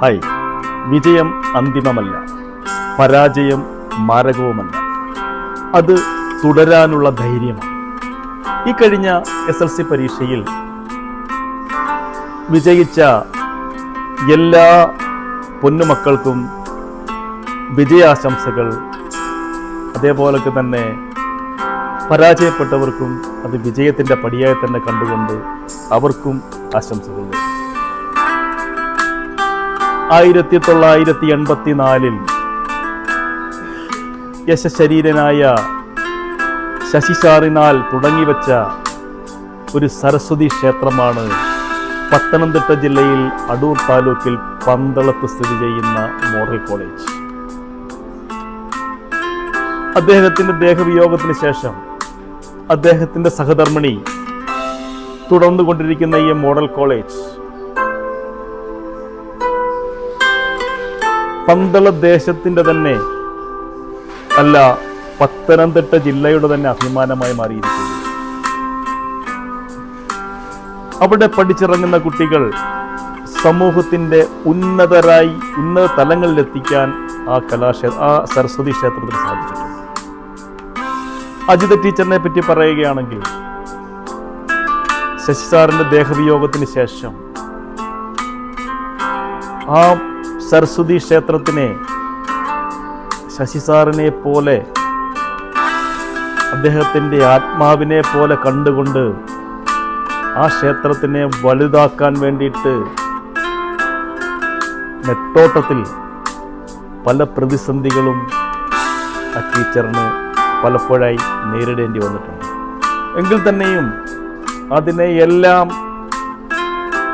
Hi. വിജയം അന്തിമമല്ല, പരാജയം മാരകവുമല്ല. അത് തുടരാനുള്ള ധൈര്യമാണ്. ഈ കഴിഞ്ഞ SLC പരീക്ഷയിൽ വിജയിച്ച എല്ലാ പൊന്നുമക്കൾക്കും വിജയാശംസകൾ. അതേപോലൊക്കെ തന്നെ പരാജയപ്പെട്ടവർക്കും അത് വിജയത്തിൻ്റെ പടിയായി തന്നെ കണ്ടുകൊണ്ട് അവർക്കും ആശംസകൾ. 1984 യശശരീരനായ ശശി സാറിനാൽ തുടങ്ങിവെച്ച ഒരു സരസ്വതി ക്ഷേത്രമാണ് പത്തനംതിട്ട ജില്ലയിൽ അടൂർ താലൂക്കിൽ പന്തളത്ത് സ്ഥിതി ചെയ്യുന്ന മോഡൽ കോളേജ്. അദ്ദേഹത്തിന്റെ ദേഹവിയോഗത്തിന് ശേഷം അദ്ദേഹത്തിന്റെ സഹധർമ്മിണി തുടർന്നുകൊണ്ടിരിക്കുന്ന ഈ മോഡൽ കോളേജ് പന്തള ദേശത്തിന്റെ തന്നെ അല്ല, പത്തനംതിട്ട ജില്ലയുടെ തന്നെ അഭിമാനമായി മാറിയിരിക്കുന്നു. അവിടെ പഠിച്ചിറങ്ങുന്ന കുട്ടികൾ സമൂഹത്തിന്റെ ഉന്നത തലങ്ങളിലെത്തിക്കാൻ ആ സരസ്വതി ക്ഷേത്രത്തിന് സാധിച്ചിട്ടുണ്ട്. അജിത ടീച്ചറിനെ പറ്റി പറയുകയാണെങ്കിൽ, ശശി സാറിന്റെ ദേഹവിയോഗത്തിന് ശേഷം ആ സരസ്വതി ക്ഷേത്രത്തിനെ ശശി സാറിനെ പോലെ, അദ്ദേഹത്തിൻ്റെ ആത്മാവിനെ പോലെ കണ്ടുകൊണ്ട് ആ ക്ഷേത്രത്തിനെ വലുതാക്കാൻ വേണ്ടിയിട്ട് നെട്ടോട്ടത്തിൽ പല പ്രതിസന്ധികളും ആ ടീച്ചറിന് പലപ്പോഴായി നേരിടേണ്ടി വന്നിട്ടുണ്ട്. എങ്കിൽ തന്നെയും അതിനെ എല്ലാം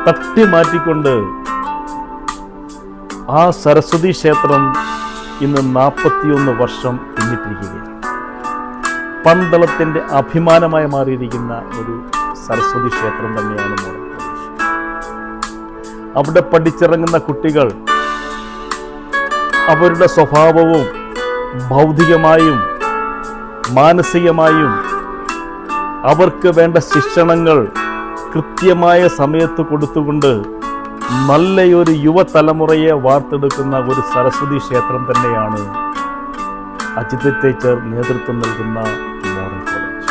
തട്ടി മാറ്റിക്കൊണ്ട് ആ സരസ്വതി ക്ഷേത്രം ഇന്ന് 41 വർഷം പിന്നിട്ടിരിക്കുകയാണ്. പന്തളത്തിൻ്റെ അഭിമാനമായി മാറിയിരിക്കുന്ന ഒരു സരസ്വതി ക്ഷേത്രം തന്നെയാണ് മോഡൽ കോളേജ്. അവിടെ പഠിച്ചിറങ്ങുന്ന കുട്ടികൾ അവരുടെ സ്വഭാവവും ഭൗതികമായും മാനസികമായും അവർക്ക് വേണ്ട ശിക്ഷണങ്ങൾ കൃത്യമായ സമയത്ത് കൊടുത്തുകൊണ്ട് നല്ലൊരു യുവതലമുറയെ വാർത്തെടുക്കുന്ന ഒരു സരസ്വതി ക്ഷേത്രം തന്നെയാണ് അജിത ടീച്ചർ നേതൃത്വം നൽകുന്ന മോഡൽ കോളേജ്.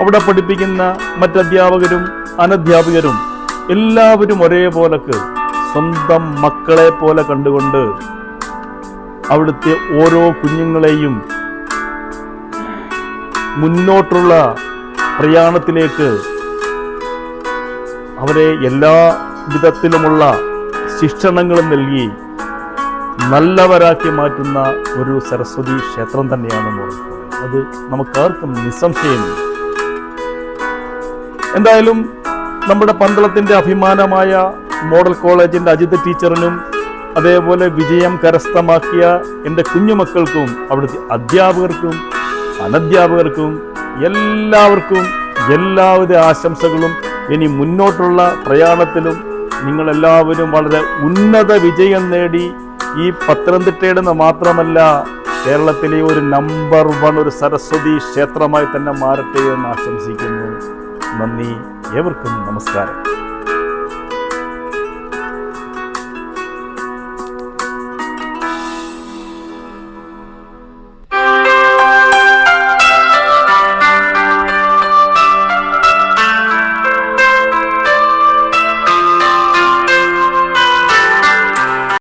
അവിടെ പഠിപ്പിക്കുന്ന മറ്റധ്യാപകരും അനധ്യാപകരും എല്ലാവരും ഒരേപോലക്ക് സ്വന്തം മക്കളെ പോലെ കണ്ടുകൊണ്ട് അവിടുത്തെ ഓരോ കുഞ്ഞുങ്ങളെയും മുന്നോട്ടുള്ള പ്രയാണത്തിലേക്ക് അവരെ എല്ലാ വിധത്തിലുമുള്ള ശിക്ഷണങ്ങളും നൽകി നല്ലവരാക്കി മാറ്റുന്ന ഒരു സരസ്വതി ക്ഷേത്രം തന്നെയാണ് മോഡൽ കോളേജ്. അത് നമുക്കാർക്കും നിസ്സംശയമില്ല. എന്തായാലും നമ്മുടെ പന്തളത്തിന്റെ അഭിമാനമായ മോഡൽ കോളേജിന്റെ അജിത ടീച്ചറിനും അതേപോലെ വിജയം കരസ്ഥമാക്കിയ എൻ്റെ കുഞ്ഞുമക്കൾക്കും അവിടുത്തെ അധ്യാപകർക്കും അനധ്യാപകർക്കും എല്ലാവർക്കും എല്ലാവിധ ആശംസകളും. ഇനി മുന്നോട്ടുള്ള പ്രയാണത്തിലും നിങ്ങളെല്ലാവരും വളരെ ഉന്നത വിജയം നേടി ഈ പത്തനംതിട്ടയുടെ മാത്രമല്ല കേരളത്തിലെ ഒരു നമ്പർ 1 ഒരു സരസ്വതി ക്ഷേത്രമായി തന്നെ മാറട്ടെ എന്ന് ആശംസിക്കുന്നു. നന്ദി, ഏവർക്കും നമസ്കാരം.